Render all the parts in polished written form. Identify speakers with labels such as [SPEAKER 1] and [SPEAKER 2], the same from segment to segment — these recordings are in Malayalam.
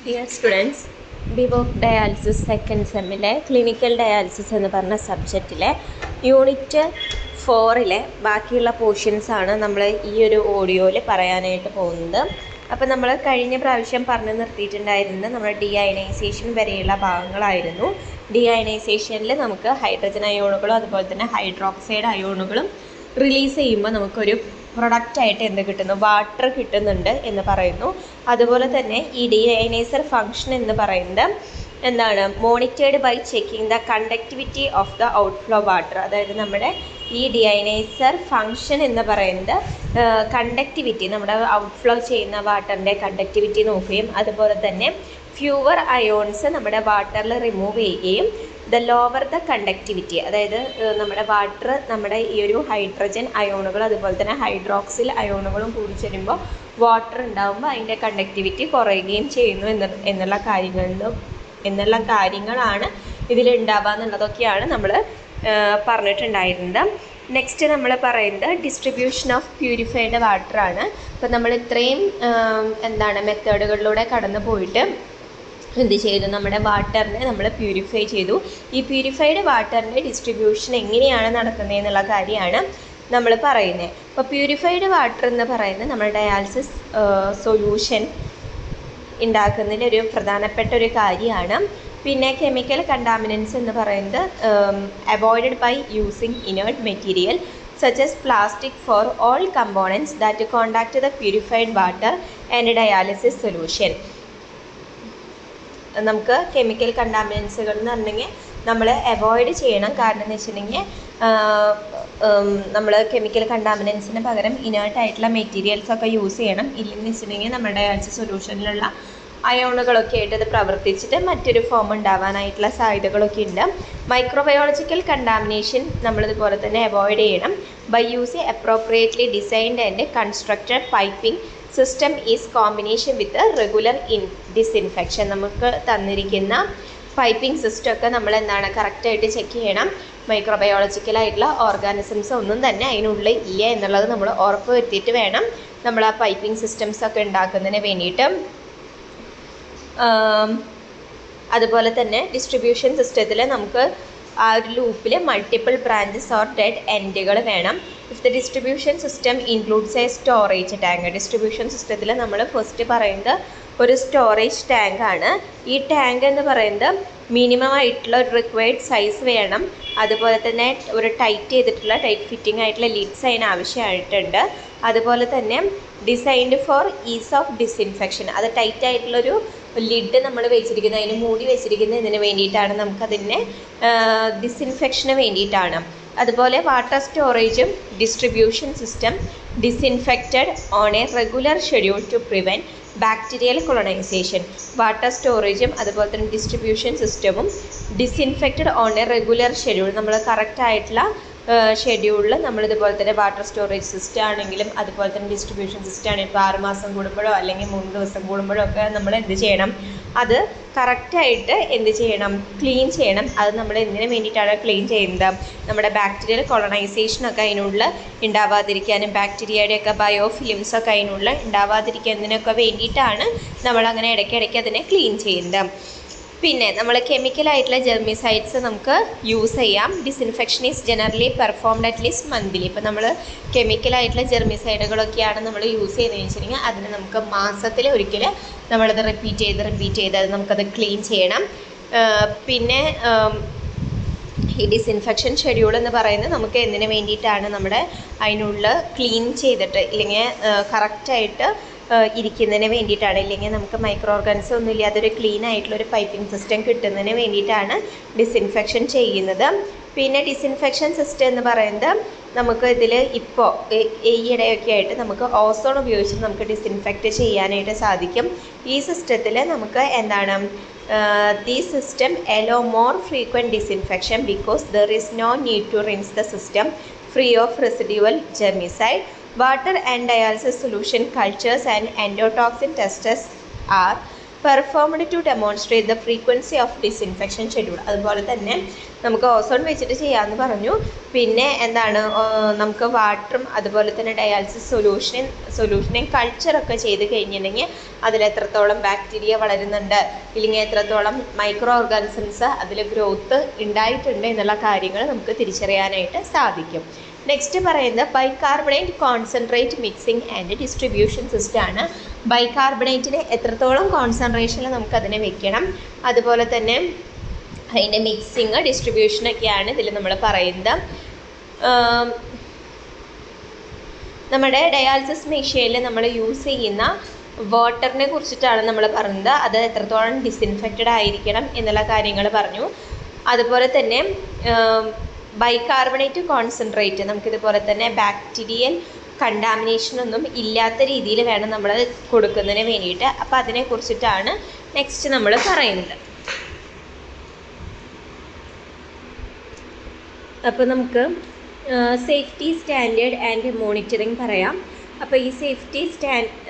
[SPEAKER 1] Dear students, BVoc dialysis second സെമ്മിലെ ക്ലിനിക്കൽ ഡയാലിസിസ് എന്ന് പറഞ്ഞ സബ്ജക്റ്റിലെ യൂണിറ്റ് 4 ബാക്കിയുള്ള പോർഷൻസാണ് നമ്മൾ ഈ ഒരു ഓഡിയോയിൽ പറയാനായിട്ട് പോകുന്നത്. അപ്പോൾ നമ്മൾ കഴിഞ്ഞ പ്രാവശ്യം പറഞ്ഞു നിർത്തിയിട്ടുണ്ടായിരുന്നത് നമ്മുടെ ഡീഅയണൈസേഷൻ വരെയുള്ള ഭാഗങ്ങളായിരുന്നു. ഡീഅയണൈസേഷനിൽ നമുക്ക് ഹൈഡ്രജൻ അയോണുകളും അതുപോലെ തന്നെ ഹൈഡ്രോക്സൈഡ് അയോണുകളും റിലീസ് ചെയ്യുമ്പോൾ നമുക്കൊരു പ്രൊഡക്റ്റായിട്ട് എന്ത് കിട്ടുന്നു, വാട്ടർ കിട്ടുന്നുണ്ട് എന്ന് പറയുന്നു. അതുപോലെ തന്നെ ഈ ഡീഅയനൈസർ ഫങ്ഷൻ എന്ന് പറയുന്നത് എന്താണ്, monitored by checking the conductivity of the outflow water. അതായത് നമ്മുടെ ഈ ഡീഅയനൈസർ ഫങ്ഷൻ എന്ന് പറയുന്നത് കണ്ടക്ടിവിറ്റി, നമ്മുടെ ഔട്ട്ഫ്ലോ ചെയ്യുന്ന വാട്ടറിൻ്റെ കണ്ടക്ടിവിറ്റി നോക്കുകയും അതുപോലെ തന്നെ ഫ്യൂവർ അയോൺസ് നമ്മുടെ വാട്ടറിൽ റിമൂവ് ചെയ്യുകയും ലോവർ ദ കണ്ടക്ടിവിറ്റി, അതായത് നമ്മുടെ വാട്ടർ, നമ്മുടെ ഈ ഒരു ഹൈഡ്രജൻ അയോണുകൾ അതുപോലെ തന്നെ ഹൈഡ്രോക്സിൽ അയോണുകളും കൂടി ചേരുമ്പോൾ വാട്ടർ ഉണ്ടാകുമ്പോൾ അതിൻ്റെ കണ്ടക്ടിവിറ്റി കുറയുകയും ചെയ്യുന്നു എന്നുള്ള കാര്യങ്ങളാണ് ഇതിലുണ്ടാവുക എന്നുള്ളതൊക്കെയാണ് നമ്മൾ പറഞ്ഞിട്ടുണ്ടായിരുന്നത്. നെക്സ്റ്റ് നമ്മൾ പറയുന്നത് ഡിസ്ട്രിബ്യൂഷൻ ഓഫ് പ്യൂരിഫൈഡ് വാട്ടറാണ്. അപ്പോൾ നമ്മൾ ഇത്രയും മെത്തേഡുകളിലൂടെ കടന്നു പോയിട്ട് എന്ത് ചെയ്തു, നമ്മുടെ വാട്ടറിനെ നമ്മൾ പ്യൂരിഫൈ ചെയ്തു. ഈ പ്യൂരിഫൈഡ് വാട്ടറിൻ്റെ ഡിസ്ട്രിബ്യൂഷൻ എങ്ങനെയാണ് നടക്കുന്നത് എന്നുള്ള കാര്യമാണ് നമ്മൾ പറയുന്നത്. അപ്പോൾ പ്യൂരിഫൈഡ് വാട്ടർ എന്ന് പറയുന്നത് നമ്മുടെ ഡയാലിസിസ് സൊല്യൂഷൻ ഉണ്ടാക്കുന്നതിൽ ഒരു പ്രധാനപ്പെട്ട ഒരു കാര്യമാണ്. പിന്നെ കെമിക്കൽ കണ്ടാമിനൻസ് എന്ന് പറയുന്നത് avoided by using inert material such as plastic for all components that contact the purified water and dialysis solution. നമുക്ക് കെമിക്കൽ കണ്ടാമിനൻസുകൾ എന്ന് പറഞ്ഞെങ്കിൽ നമ്മൾ അവോയ്ഡ് ചെയ്യണം. കാരണം എന്ന് വെച്ചിട്ടുണ്ടെങ്കിൽ നമ്മൾ കെമിക്കൽ കണ്ടാമിനൻസിന് പകരം ഇനേർട്ടായിട്ടുള്ള മെറ്റീരിയൽസൊക്കെ യൂസ് ചെയ്യണം. ഇല്ലെന്ന് വെച്ചിട്ടുണ്ടെങ്കിൽ നമ്മുടെ ഡയാലിസിസ് സൊല്യൂഷനിലുള്ള അയോണുകളൊക്കെ ആയിട്ട് അത് പ്രവർത്തിച്ചിട്ട് മറ്റൊരു ഫോം ഉണ്ടാവാനായിട്ടുള്ള സാധ്യതകളൊക്കെ ഉണ്ട്. മൈക്രോബയോളജിക്കൽ കണ്ടാമിനേഷൻ നമ്മളിതുപോലെ തന്നെ അവോയ്ഡ് ചെയ്യണം. By using appropriately designed and constructed piping system is combination with regular disinfection. നമുക്ക് തന്നിരിക്കുന്ന പൈപ്പിംഗ് സിസ്റ്റമൊക്കെ നമ്മൾ കറക്റ്റായിട്ട് ചെക്ക് ചെയ്യണം. മൈക്രോബയോളജിക്കലായിട്ടുള്ള ഓർഗാനിസംസ് ഒന്നും തന്നെ അതിനുള്ളിൽ ഇല്ല എന്നുള്ളത് നമ്മൾ ഉറപ്പ് വരുത്തിയിട്ട് വേണം നമ്മൾ ആ പൈപ്പിംഗ് സിസ്റ്റംസൊക്കെ ഉണ്ടാക്കുന്നതിന് വേണ്ടിയിട്ട്. അതുപോലെ തന്നെ ഡിസ്ട്രിബ്യൂഷൻ സിസ്റ്റത്തിൽ നമുക്ക് ആ ഒരു ലൂപ്പിൽ മൾട്ടിപ്പിൾ ബ്രാഞ്ചസ് ഓർ ഡെഡ് എൻഡുകൾ വേണം. If the distribution system includes A storage tank. Distribution സിസ്റ്റത്തിൽ നമ്മൾ ഫസ്റ്റ് പറയുന്നത് ഒരു സ്റ്റോറേജ് ടാങ്ക് ആണ്. ഈ ടാങ്ക് എന്ന് പറയുന്നത് മിനിമം ആയിട്ടുള്ള ഒരു റിക്വയർഡ് സൈസ് വേണം. അതുപോലെ തന്നെ ഒരു ടൈറ്റ് ഫിറ്റിംഗ് ആയിട്ടുള്ള ലിഡ്സ് അതിന് ആവശ്യമായിട്ടുണ്ട്. അതുപോലെ തന്നെ designed for is of disinfection. അത് ടൈറ്റ് ആയിട്ടുള്ളൊരു ലിഡ് നമ്മൾ വെച്ചിരിക്കുന്നത്, അതിന് മൂടി വെച്ചിരിക്കുന്നത് ഇതിന് വേണ്ടിയിട്ടാണ്, നമുക്കതിനെ ഡിസ്ഇൻഫെക്ഷന് വേണ്ടിയിട്ടാണ്. അതുപോലെ വാട്ടർ സ്റ്റോറേജും distribution system disinfected on a regular schedule to prevent bacterial colonisation. Water സ്റ്റോറേജും അതുപോലെ തന്നെ ഡിസ്ട്രിബ്യൂഷൻ സിസ്റ്റവും disinfected on a regular schedule, നമ്മൾ കറക്റ്റായിട്ടുള്ള ഷെഡ്യൂളിൽ നമ്മളിതുപോലെ തന്നെ വാട്ടർ സ്റ്റോറേജ് സിസ്റ്റം ആണെങ്കിലും അതുപോലെ തന്നെ ഡിസ്ട്രിബ്യൂഷൻ സിസ്റ്റം ആണെങ്കിലും ഇപ്പോൾ 6 മാസം കൂടുമ്പോഴോ അല്ലെങ്കിൽ 3 ദിവസം കൂടുമ്പോഴോ ഒക്കെ നമ്മൾ എന്ത് ചെയ്യണം, അത് കറക്റ്റായിട്ട് എന്ത് ചെയ്യണം, ക്ലീൻ ചെയ്യണം. അത് നമ്മൾ എന്തിനു വേണ്ടിയിട്ടാണ് ക്ലീൻ ചെയ്യുന്നത്, നമ്മുടെ ബാക്ടീരിയൽ കൊളോണൈസേഷനൊക്കെ അതിനുള്ളിൽ ഉണ്ടാവാതിരിക്കാനും ബാക്ടീരിയയുടെയൊക്കെ ബയോഫിലിംസൊക്കെ അതിനുള്ളിൽ ഉണ്ടാവാതിരിക്കുന്നതിനൊക്കെ വേണ്ടിയിട്ടാണ് നമ്മളങ്ങനെ ഇടയ്ക്കിടയ്ക്ക് അതിനെ ക്ലീൻ ചെയ്യുന്നത്. പിന്നെ നമ്മൾ കെമിക്കലായിട്ടുള്ള ജെർമിസൈഡ്സ് നമുക്ക് യൂസ് ചെയ്യാം. Disinfection is generally performed at least monthly. ഇപ്പോൾ നമ്മൾ കെമിക്കലായിട്ടുള്ള ജെർമിസൈഡുകളൊക്കെയാണ് നമ്മൾ യൂസ് ചെയ്യുന്നതെന്ന് വെച്ചിട്ടുണ്ടെങ്കിൽ അതിന് നമുക്ക് മാസത്തിൽ ഒരിക്കൽ നമ്മളത് റിപ്പീറ്റ് ചെയ്ത് അത് നമുക്കത് ക്ലീൻ ചെയ്യണം. പിന്നെ ഈ ഡിസ്ഇൻഫെക്ഷൻ ഷെഡ്യൂൾ എന്ന് പറയുന്നത് നമുക്ക് എന്തിനു വേണ്ടിയിട്ടാണ്, നമ്മുടെ അതിനുള്ള ക്ലീൻ ചെയ്തിട്ട് ഇല്ലെങ്കിൽ കറക്റ്റായിട്ട് ഇരിക്കുന്നതിന് വേണ്ടിയിട്ടാണ്. ഇല്ലെങ്കിൽ നമുക്ക് മൈക്രോ ഓർഗാനിസം ഒന്നും ഇല്ലാതൊരു ക്ലീൻ ആയിട്ടുള്ളൊരു പൈപ്പിംഗ് സിസ്റ്റം കിട്ടുന്നതിന് വേണ്ടിയിട്ടാണ് ഡിസ്ഇൻഫെക്ഷൻ ചെയ്യുന്നത്. പിന്നെ ഡിസ്ഇൻഫെക്ഷൻ സിസ്റ്റം എന്ന് പറയുന്നത് നമുക്ക് ഇതിൽ ഇപ്പോൾ ഈയിടെയൊക്കെ ആയിട്ട് നമുക്ക് ഓസോൺ ഉപയോഗിച്ച് നമുക്ക് ഡിസ്ഇൻഫെക്റ്റ് ചെയ്യാനായിട്ട് സാധിക്കും. ഈ സിസ്റ്റത്തിൽ നമുക്ക് this system allow more frequent disinfection because there is no need to rinse the system free of residual germicide. Water and dialysis solution cultures and endotoxin testers are performed to demonstrate the frequency of disinfection schedule. അതുപോലെ തന്നെ നമുക്ക് ഓസോൺ വെച്ചിട്ട് ചെയ്യാമെന്ന് പറഞ്ഞു. പിന്നെ എന്താണ്, നമുക്ക് വാട്ടറും അതുപോലെ തന്നെ ഡയാലിസിസ് സൊല്യൂഷനെയും കൾച്ചറൊക്കെ ചെയ്ത് കഴിഞ്ഞിട്ടുണ്ടെങ്കിൽ അതിലെത്രത്തോളം ബാക്ടീരിയ വളരുന്നുണ്ട്, ഇല്ലെങ്കിൽ എത്രത്തോളം മൈക്രോ ഓർഗാനിസംസ് അതിൽ ഗ്രോത്ത് ഉണ്ടായിട്ടുണ്ട് എന്നുള്ള കാര്യങ്ങൾ നമുക്ക് തിരിച്ചറിയാനായിട്ട് സാധിക്കും. നെക്സ്റ്റ് പറയുന്നത് bicarbonate concentrate mixing and distribution system ആണ്. ബൈകാർബണേറ്റിന് എത്രത്തോളം കോൺസെൻട്രേഷനിൽ നമുക്കതിനെ വെക്കണം, അതുപോലെ തന്നെ അതിൻ്റെ മിക്സിങ് ഡിസ്ട്രിബ്യൂഷനൊക്കെയാണ് ഇതിൽ നമ്മൾ പറയുന്നത്. നമ്മുടെ ഡയാലിസിസ് മെഷീനിൽ നമ്മൾ യൂസ് ചെയ്യുന്ന വാട്ടറിനെ കുറിച്ചിട്ടാണ് നമ്മൾ പറയുന്നത്. അത് എത്രത്തോളം ഡിസ്ഇൻഫെക്റ്റഡ് ആയിരിക്കണം എന്നുള്ള കാര്യങ്ങൾ പറഞ്ഞു. അതുപോലെ തന്നെ ബൈകാർബണേറ്റ് കോൺസെൻട്രേറ്റ് നമുക്കിതുപോലെ തന്നെ ബാക്ടീരിയൽ കണ്ടാമിനേഷനൊന്നും ഇല്ലാത്ത രീതിയിൽ വേണം നമ്മൾ കൊടുക്കുന്നതിന് വേണ്ടിയിട്ട്. അപ്പോൾ അതിനെക്കുറിച്ചിട്ടാണ് നെക്സ്റ്റ് നമ്മൾ പറയുന്നത്. അപ്പോൾ നമുക്ക് സേഫ്റ്റി സ്റ്റാൻഡേർഡ് ആൻഡ് മോണിറ്ററിങ് പറയാം. അപ്പോൾ ഈ സേഫ്റ്റി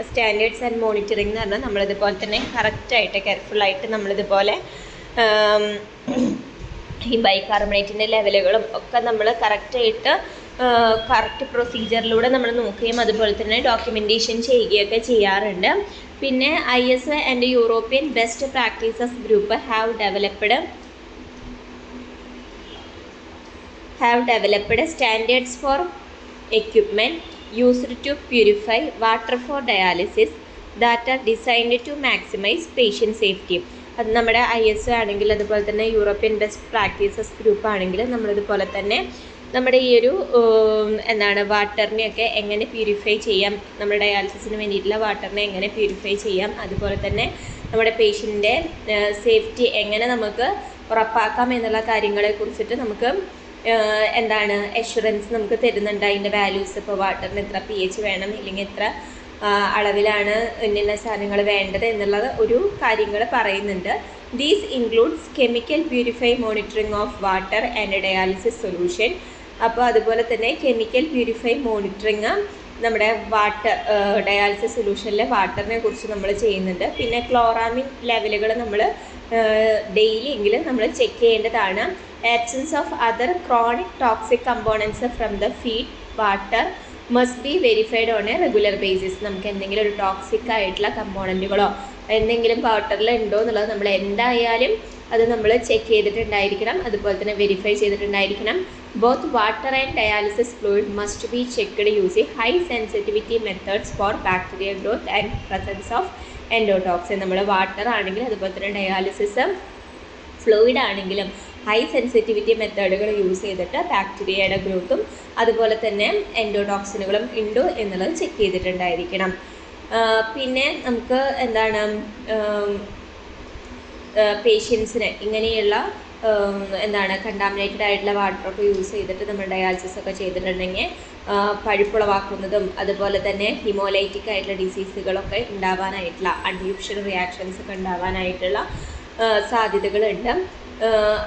[SPEAKER 1] സ്റ്റാൻഡേർഡ്സ് ആൻഡ് മോണിറ്ററിങ് എന്ന് പറഞ്ഞാൽ നമ്മളിതുപോലെ തന്നെ കറക്റ്റായിട്ട് കെയർഫുള്ളായിട്ട് നമ്മളിതുപോലെ ഈ ബൈകാർബണേറ്റിൻ്റെ ലെവലുകളും ഒക്കെ നമ്മൾ കറക്റ്റായിട്ട് കറക്റ്റ് പ്രൊസീജിയറിലൂടെ നമ്മൾ നോക്കുകയും അതുപോലെ തന്നെ ഡോക്യുമെൻറ്റേഷൻ ചെയ്യുകയൊക്കെ ചെയ്യാറുണ്ട്. പിന്നെ ISO and European best practices group have developed standards for equipment used to purify water for dialysis that are designed to maximise patient safety. അത് നമ്മുടെ ISO ആണെങ്കിൽ അതുപോലെ തന്നെ യൂറോപ്യൻ ബെസ്റ്റ് പ്രാക്ടീസസ് ഗ്രൂപ്പ് ആണെങ്കിൽ നമ്മളിതുപോലെ തന്നെ നമ്മുടെ ഈ ഒരു വാട്ടറിനെയൊക്കെ എങ്ങനെ പ്യൂരിഫൈ ചെയ്യാം, നമ്മുടെ ഡയാലിസിസിന് വേണ്ടിയിട്ടുള്ള വാട്ടറിനെ എങ്ങനെ പ്യൂരിഫൈ ചെയ്യാം, അതുപോലെ തന്നെ നമ്മുടെ പേഷ്യൻ്റെ സേഫ്റ്റി എങ്ങനെ നമുക്ക് ഉറപ്പാക്കാം എന്നുള്ള കാര്യങ്ങളെ കുറിച്ചിട്ട് നമുക്ക് അഷ്വറൻസ് നമുക്ക് തരുന്നുണ്ട്. അതിൻ്റെ വാല്യൂസ്, ഇപ്പോൾ വാട്ടറിന് എത്ര pH വേണം, ഇല്ലെങ്കിൽ എത്ര അളവിലാണ് ഇന്ന സാധനങ്ങൾ വേണ്ടത് എന്നുള്ളത് ഒരു കാര്യങ്ങൾ പറയുന്നുണ്ട്. These includes chemical purify monitoring of water and dialysis solution. അപ്പോൾ അതുപോലെ തന്നെ കെമിക്കൽ പ്യൂരിഫൈ മോണിറ്ററിങ് നമ്മുടെ ഡയാലിസിസ് സൊല്യൂഷനിലെ വാട്ടറിനെ കുറിച്ച് നമ്മൾ ചെയ്യുന്നുണ്ട്. പിന്നെ ക്ലോറാമിൻ ലെവലുകൾ നമ്മൾ ഡെയിലി എങ്കിലും നമ്മൾ ചെക്ക് ചെയ്യേണ്ടതാണ്. Absence of other chronic toxic components from the feed water must be verified on a regular basis. നമുക്ക് എന്തെങ്കിലും ഒരു ടോക്സിക് ആയിട്ടുള്ള കമ്പോണൻറ്റുകളോ എന്തെങ്കിലും വാട്ടറിൽ ഉണ്ടോ എന്നുള്ളത് നമ്മൾ എന്തായാലും അത് നമ്മൾ ചെക്ക് ചെയ്തിട്ടുണ്ടായിരിക്കണം, അതുപോലെ തന്നെ വെരിഫൈ ചെയ്തിട്ടുണ്ടായിരിക്കണം. Both water and dialysis fluid must be checked using high sensitivity methods for bacteria growth and presence of endotoxin. നമ്മൾ വാട്ടർ ആണെങ്കിലും അതുപോലെ തന്നെ ഡയാലിസിസ് ഫ്ലൂയിഡ് ആണെങ്കിലും ഹൈ സെൻസിറ്റിവിറ്റി മെത്തേഡുകൾ യൂസ് ചെയ്തിട്ട് ബാക്ടീരിയയുടെ ഗ്രോത്തും അതുപോലെ തന്നെ എൻഡോടോക്സിനുകളും ഉണ്ടോ എന്നുള്ളത് ചെക്ക് ചെയ്തിട്ടുണ്ടായിരിക്കണം. പിന്നെ നമുക്ക് പേഷ്യൻസിന് ഇങ്ങനെയുള്ള കണ്ടാമിനേറ്റഡ് ആയിട്ടുള്ള വാട്ടറൊക്കെ യൂസ് ചെയ്തിട്ട് നമ്മൾ ഡയാലിസിസ് ഒക്കെ ചെയ്തിട്ടുണ്ടെങ്കിൽ പഴുപ്പുളവാക്കുന്നതും അതുപോലെ തന്നെ ഹിമോലൈറ്റിക് ആയിട്ടുള്ള ഡിസീസുകളൊക്കെ ഉണ്ടാവാനായിട്ടുള്ള അഡ്യൂപ്ഷൻ റിയാക്ഷൻസ് ഒക്കെ ഉണ്ടാവാനായിട്ടുള്ള സാധ്യതകളുണ്ട്.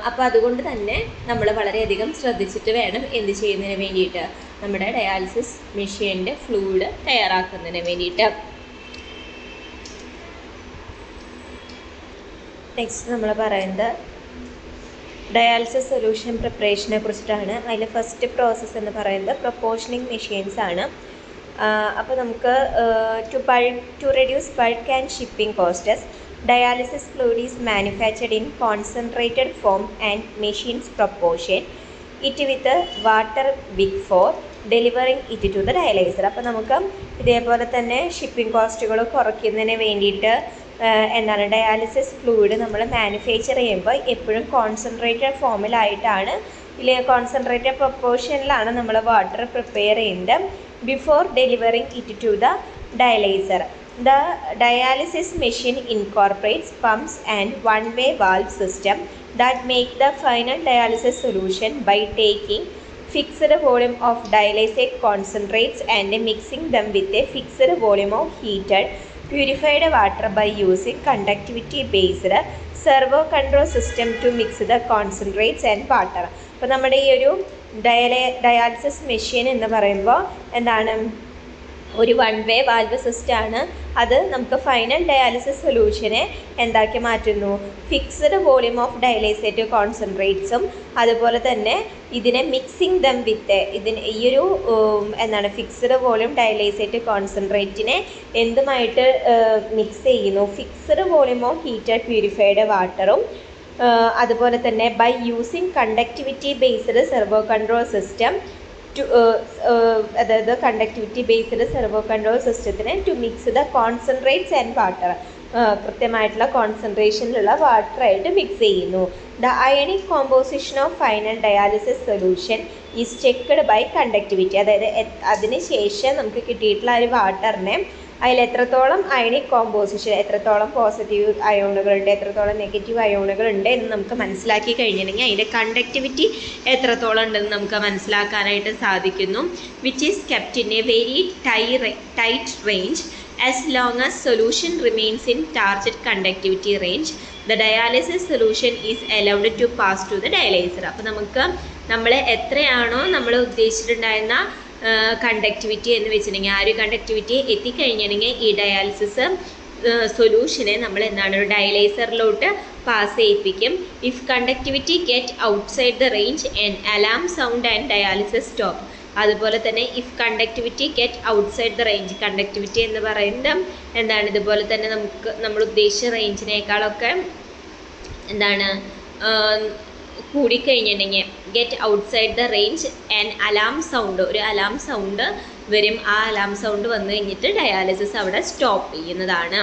[SPEAKER 1] അപ്പോൾ അതുകൊണ്ട് തന്നെ നമ്മൾ വളരെയധികം ശ്രദ്ധിച്ചിട്ട് വേണം എന്ത് ചെയ്യുന്നതിന് വേണ്ടിയിട്ട്, നമ്മുടെ ഡയാലിസിസ് മെഷീൻ്റെ ഫ്ലൂയിഡ് തയ്യാറാക്കുന്നതിന് വേണ്ടിയിട്ട്. നെക്സ്റ്റ് നമ്മൾ പറയുന്നത് ഡയാലിസിസ് സൊല്യൂഷൻ പ്രിപ്പറേഷനെ കുറിച്ചിട്ടാണ്. അതിൽ ഫസ്റ്റ് പ്രോസസ്സ് എന്ന് പറയുന്നത് പ്രൊപ്പോർഷനിങ് മെഷീൻസ് ആണ്. അപ്പോൾ നമുക്ക് to reduce bulk and shipping costs, dialysis fluid is manufactured in concentrated form and machines proportion it with a water before delivering it to the dialyzer. അപ്പോൾ നമുക്ക് ഇതേപോലെ തന്നെ ഷിപ്പിംഗ് കോസ്റ്റുകൾ കുറയ്ക്കുന്നതിന് വേണ്ടിയിട്ട് ഡയാലിസിസ് ഫ്ലൂയിഡ് നമ്മൾ മാനുഫാക്ചർ ചെയ്യുമ്പോൾ എപ്പോഴും കോൺസെൻട്രേറ്റഡ് ഫോമിലായിട്ടാണ് ഇല്ലെങ്കിൽ കോൺസെൻട്രേറ്റഡ് പ്രൊപ്പോർഷനിലാണ് നമ്മൾ വാട്ടർ പ്രിപ്പയർ ചെയ്യുന്നത് before delivering it to the dialyzer. The dialysis machine incorporates pumps and one-way valve system that make the final dialysis solution by taking fixed volume of dialysate concentrates and mixing them with a fixed volume of heated purified water by using conductivity-based servo control system to mix the concentrates and water. അപ്പോൾ നമ്മുടെ ഈ ഒരു ഡയാലിസിസ് മെഷീൻ എന്ന് പറയുമ്പോൾ ഒരു വൺ വേ വാൽവ് സിസ്റ്റമാണ്. അത് നമുക്ക് ഫൈനൽ ഡയാലിസിസ് സൊല്യൂഷനെ എന്താക്കി മാറ്റുന്നു, ഫിക്സ്ഡ് വോളിയം ഓഫ് ഡയലൈസേറ്റ് കോൺസെൻട്രേറ്റ്സും അതുപോലെ തന്നെ ഇതിനെ മിക്സിങ് ദം വിത്ത് ഈ ഒരു എന്താണ് ഫിക്സ്ഡ് വോളിയം ഡയലൈസേറ്റ് കോൺസെൻട്രേറ്റിനെ എന്തുമായിട്ട് മിക്സ് ചെയ്യുന്നു, fixed volume of heated purified വാട്ടറും അതുപോലെ തന്നെ by using conductivity based servo control system അതായത് കണ്ടക്ടിവിറ്റി ബേസ്ഡ് സെർവോ കൺട്രോൾ സിസ്റ്റത്തിന് to mix the concentrates and water, കൃത്യമായിട്ടുള്ള കോൺസെൻട്രേഷനിലുള്ള വാട്ടറായിട്ട് മിക്സ് ചെയ്യുന്നു. The ionic composition of final dialysis solution is checked by conductivity. അതായത് അതിന് ശേഷം നമുക്ക് കിട്ടിയിട്ടുള്ള ഒരു വാട്ടറിനെ അതിൽ എത്രത്തോളം അയണിക് കോമ്പോസിഷൻ, എത്രത്തോളം പോസിറ്റീവ് അയോണുകളുണ്ട്, എത്രത്തോളം നെഗറ്റീവ് അയോണുകളുണ്ട് എന്ന് നമുക്ക് മനസ്സിലാക്കി കഴിഞ്ഞിട്ടുണ്ടെങ്കിൽ അതിൻ്റെ കണ്ടക്ടിവിറ്റി എത്രത്തോളം ഉണ്ടെന്ന് നമുക്ക് മനസ്സിലാക്കാനായിട്ട് സാധിക്കുന്നു. Which is kept in A very tight range as long as solution remains in target conductivity range, the dialysis solution is allowed to pass to the dialyzer. അപ്പോൾ നമുക്ക് നമ്മൾ എത്രയാണോ നമ്മൾ ഉദ്ദേശിച്ചിട്ടുണ്ടായിരുന്ന കണ്ടക്ടിവിറ്റി എന്ന് വെച്ചിട്ടുണ്ടെങ്കിൽ ആ ഒരു കണ്ടക്ടിവിറ്റി എത്തിക്കഴിഞ്ഞിട്ടുണ്ടെങ്കിൽ ഈ ഡയാലിസിസ് സൊല്യൂഷനെ നമ്മൾ എന്താണ് ഒരു ഡയലൈസറിലോട്ട് പാസ് ചെയ്യിപ്പിക്കും. If conductivity get outside the range and alarm sound and dialysis stop. അതുപോലെ തന്നെ if conductivity get outside the range, conductivity എന്ന് പറയുന്നത് എന്താണ്, ഇതുപോലെ തന്നെ നമ്മൾ ഉദ്ദേശിച്ച റേഞ്ചിനേക്കാളൊക്കെ എന്താണ് കൂടിക്കഴിഞ്ഞിട്ടുണ്ടെങ്കിൽ get outside the range and alarm sound, ഒരു അലാം സൗണ്ട് വരും. ആ അലാം സൗണ്ട് വന്നു കഴിഞ്ഞിട്ട് ഡയാലിസിസ് അവിടെ സ്റ്റോപ്പ് ചെയ്യുന്നതാണ്.